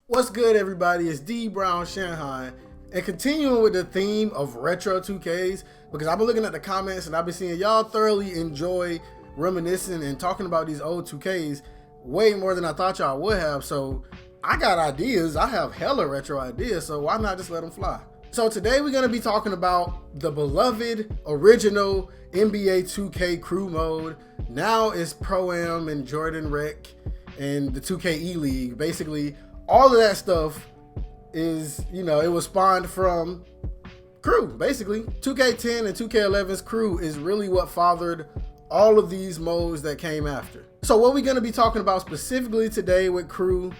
What's good, everybody? It's D Brown Shanghai, and continuing with the theme of retro 2Ks, because I've been looking at the comments and I've been seeing y'all thoroughly enjoy reminiscing and talking about these old 2Ks way more than I thought y'all would have. So I got ideas. I have hella retro ideas, so why not just let them fly? So today we're going to be talking about the beloved original NBA 2K crew mode. Now it's Pro-Am and Jordan Rec and the 2K E-League. Basically, all of that stuff is, it was spawned from crew. Basically, 2K10 and 2K11's crew is really what fathered all of these modes that came after. So what we're going to be talking about specifically today with crew,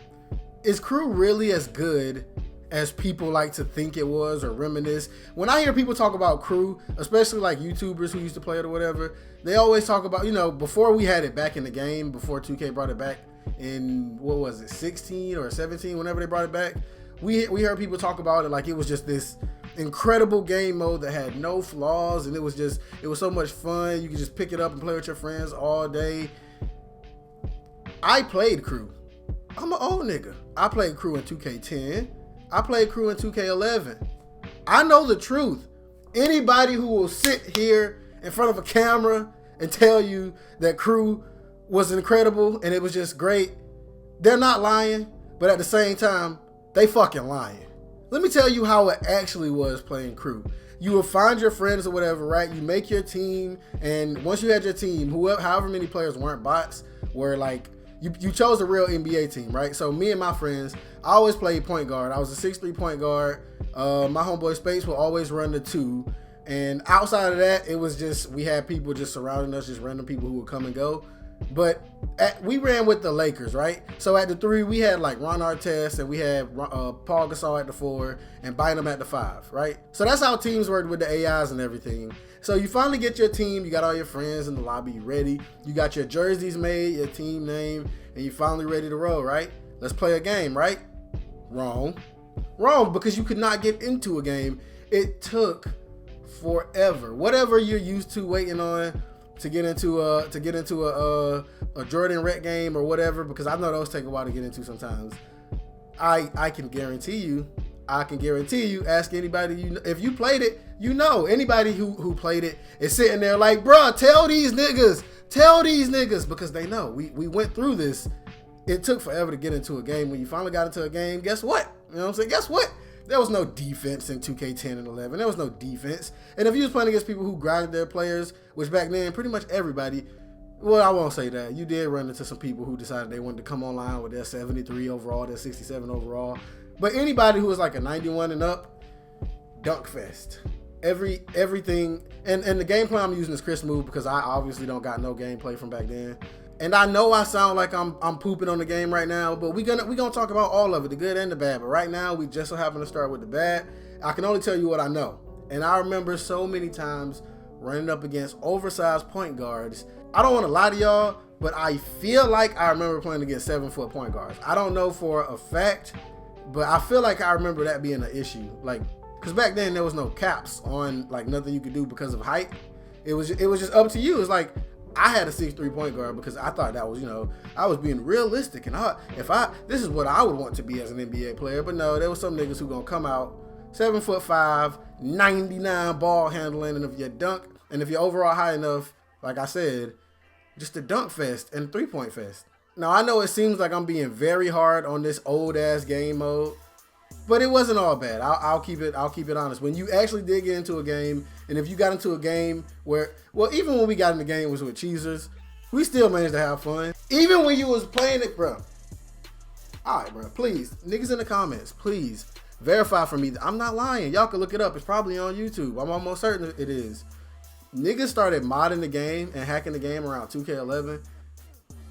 is crew really as good as people like to think it was or reminisce? When I hear people talk about crew, especially like YouTubers who used to play it or whatever, they always talk about, before we had it back in the game, before 2K brought it back in, 16 or 17, whenever they brought it back, we heard people talk about it like it was just this incredible game mode that had no flaws, and it was so much fun. You could just pick it up and play with your friends all day. I played crew. I'm an old nigga. I played crew in 2K10. I played crew in 2K11. I know the truth. Anybody who will sit here in front of a camera and tell you that crew was incredible and it was just great, they're not lying, but at the same time, they fucking lying. Let me tell you how it actually was playing crew. You will find your friends or whatever, right? You make your team, and once you had your team, however many players weren't bots, were like, you chose a real NBA team, right? So me and my friends, I always played point guard. I was a 6'3" point guard. My homeboy Space will always run the 2. And outside of that, it was just, we had people just surrounding us, just random people who would come and go. But we ran with the Lakers, right? So at the 3, we had like Ron Artest, and we had Paul Gasol at the 4 and Bynum at the 5, right? So that's how teams worked with the AIs and everything. So you finally get your team, you got all your friends in the lobby, you ready, you got your jerseys made, your team name, and you finally ready to roll, right? Let's play a game, right? Wrong, because you could not get into a game. It took forever. Whatever you're used to waiting on to get into a Jordan Rec game or whatever, because I know those take a while to get into sometimes. I can guarantee you, ask anybody, if you played it, anybody who played it is sitting there like, bruh, tell these niggas, because they know we went through this. It took forever to get into a game. When you finally got into a game, guess what? You know what I'm saying? Guess what? There was no defense in 2K10 and 11. There was no defense. And if you was playing against people who grinded their players, which back then pretty much everybody, well, I won't say that. You did run into some people who decided they wanted to come online with their 73 overall, their 67 overall. But anybody who was like a 91 and up, dunk fest. Everything, and the gameplay I'm using is Chris Move, because I obviously don't got no gameplay from back then. And I know I sound like I'm pooping on the game right now, but we gonna talk about all of it, the good and the bad. But right now, we just so happen to start with the bad. I can only tell you what I know. And I remember so many times running up against oversized point guards. I don't want to lie to y'all, but I feel like I remember playing against 7-foot point guards. I don't know for a fact, but I feel like I remember that being an issue. Like, because back then there was no caps on like nothing you could do because of height. It was just up to you. It's like, I had a 6'3" point guard because I thought that was, I was being realistic, and this is what I would want to be as an NBA player. But no, there was some niggas who gonna come out 7'5", 99 ball handling, and if you're overall high enough, like I said, just a dunk fest and 3-point fest. Now I know it seems like I'm being very hard on this old ass game mode, but it wasn't all bad. I'll keep it honest. When you actually did get into a game, and if you got into a game where, well, even when we got in the game was with cheesers, we still managed to have fun. Even when you was playing it, bro. All right, bro. Please, niggas in the comments, please verify for me. I'm not lying. Y'all can look it up. It's probably on YouTube. I'm almost certain it is. Niggas started modding the game and hacking the game around 2K11.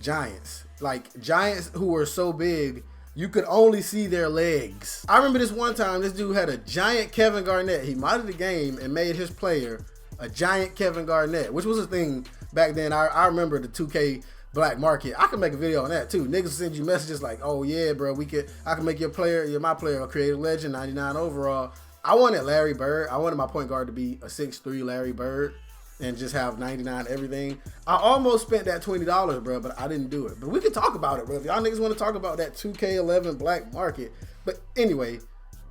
Giants who were so big, you could only see their legs. I remember this one time, this dude had a giant Kevin Garnett. He modded the game and made his player a giant Kevin Garnett, which was a thing back then. I remember the 2K black market. I could make a video on that too. Niggas send you messages like, oh yeah, bro, I can make you're my player, a creative legend, 99 overall. I wanted Larry Bird. I wanted my point guard to be a 6'3" Larry Bird. and just have 99 everything. I almost spent that $20, bro, but I didn't do it. But we can talk about it, bro. If y'all niggas want to talk about that 2K11 black market. But anyway,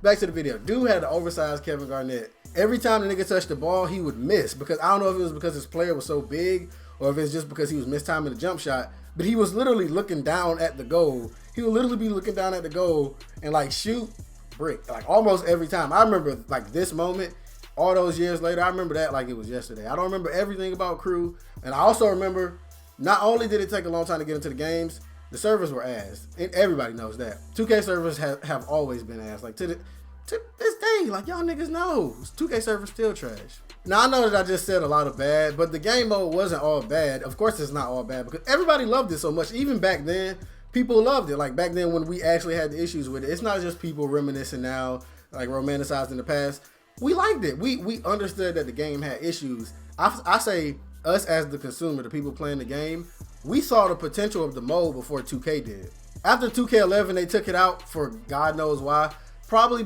back to the video. Dude had the oversized Kevin Garnett. Every time the nigga touched the ball, he would miss. Because I don't know if it was because his player was so big or if it's just because he was mistiming the jump shot. But he was literally looking down at the goal. He would literally be looking down at the goal and like shoot brick. Like almost every time. I remember like this moment. All those years later, I remember that like it was yesterday. I don't remember everything about Crew. And I also remember, not only did it take a long time to get into the games, the servers were ass. And everybody knows that. 2K servers have always been ass. Like to this day, like y'all niggas know, 2K servers still trash. Now I know that I just said a lot of bad, but the game mode wasn't all bad. Of course it's not all bad because everybody loved it so much. Even back then, people loved it. Like back then when we actually had the issues with it. It's not just people reminiscing now, like romanticized in the past. We liked it. We understood that the game had issues. I say us as the consumer, the people playing the game, we saw the potential of the mode before 2K did. After 2K11, they took it out for God knows why. Probably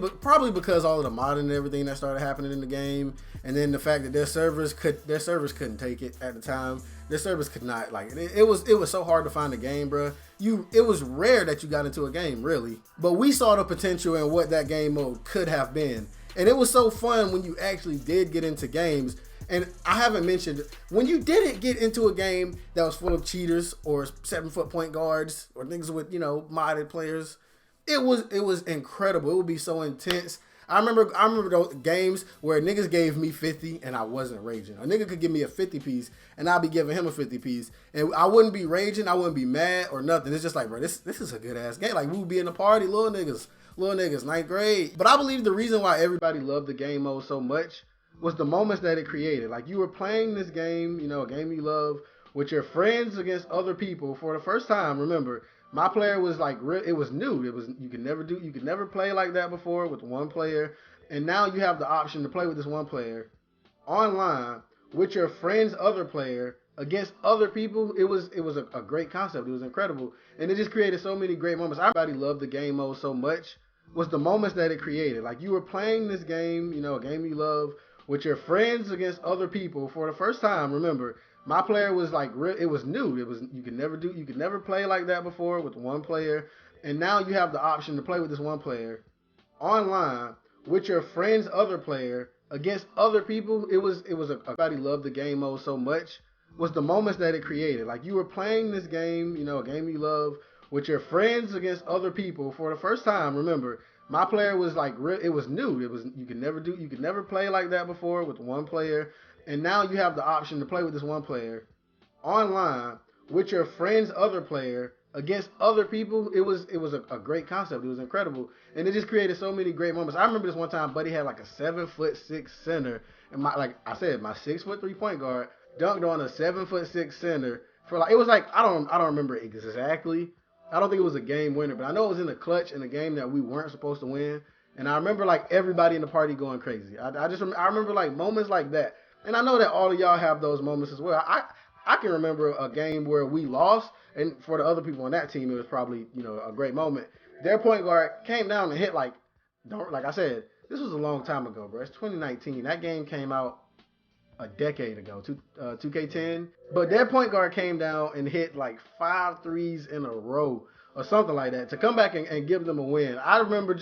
because all of the modding and everything that started happening in the game, and then the fact that their servers couldn't take it at the time. Their servers could not, like it was so hard to find a game, bro. It was rare that you got into a game, really. But we saw the potential in what that game mode could have been. And it was so fun when you actually did get into games. And I haven't mentioned, when you didn't get into a game that was full of cheaters or 7-foot point guards or niggas with, modded players, it was incredible. It would be so intense. I remember those games where niggas gave me 50 and I wasn't raging. A nigga could give me a 50 piece and I'd be giving him a 50 piece. And I wouldn't be raging, I wouldn't be mad or nothing. It's just like, bro, this is a good ass game. Like we would be in a party, little niggas, 9th grade. But I believe the reason why everybody loved the game mode so much was the moments that it created. Like you were playing this game, a game you love, with your friends against other people for the first time. Remember, my player was like it was new. You could never play like that before with one player. And now you have the option to play with this one player online with your friend's other player against other people. It was a great concept. It was incredible. And it just created so many great moments. Everybody loved the game mode so much was the moments that it created. Like you were playing this game, a game you love, with your friends against other people for the first time. Remember, my player was like it was new. You could never play like that before with one player. And now you have the option to play with this one player online with your friend's other player against other people. Everybody loved the game mode so much was the moments that it created. Like you were playing this game, a game you love, with your friends against other people for the first time. Remember, my player was like it was new. You could never play like that before with one player. And now you have the option to play with this one player online with your friend's other player against other people. It was a great concept. It was incredible. And it just created so many great moments. I remember this one time, buddy had like a 7'6" center, and my 6'3" point guard dunked on a 7'6" center for like, it was like, I don't remember exactly. I don't think it was a game winner, but I know it was in the clutch in a game that we weren't supposed to win. And I remember like everybody in the party going crazy. I remember like moments like that. And I know that all of y'all have those moments as well. I can remember a game where we lost, and for the other people on that team, it was probably, a great moment. Their point guard came down and hit like I said, this was a long time ago, bro. It's 2019. That game came out a decade ago, 2K10. But their point guard came down and hit like 5 threes in a row or something like that to come back and give them a win. I remember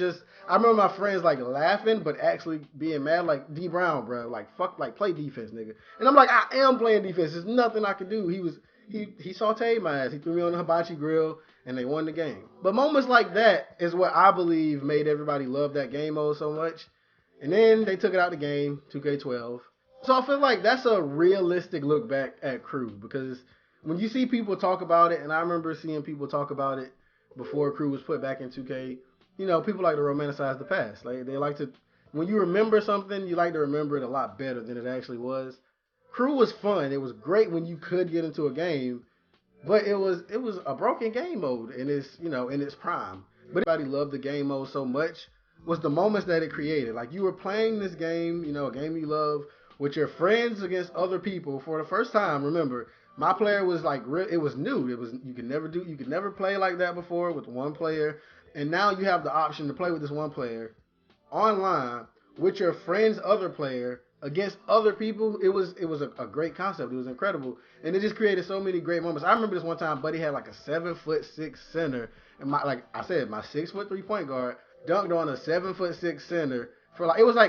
my friends like laughing, but actually being mad, like, D Brown, bro, like, fuck, like, play defense, nigga. And I'm like, I am playing defense. There's nothing I could do. He sauteed my ass. He threw me on the hibachi grill, and they won the game. But moments like that is what I believe made everybody love that game mode so much. And then they took it out the game, 2K12. So I feel like that's a realistic look back at Crew, because when you see people talk about it, and I remember seeing people talk about it before Crew was put back in 2K, people like to romanticize the past. Like they like to, when you remember something, you like to remember it a lot better than it actually was. Crew was fun. It was great when you could get into a game, but it was a broken game mode in its prime. But everybody loved the game mode so much was the moments that it created. Like you were playing this game, a game you love, with your friends against other people for the first time. Remember, my player was like it was new. You could never play like that before with one player. And now you have the option to play with this one player online with your friend's other player against other people, it was a great concept. It was incredible, and it just created so many great moments. I remember this one time, Buddy had like a 7'6" center, and my like I said, my 6'3" point guard dunked on a 7'6" center for like it was like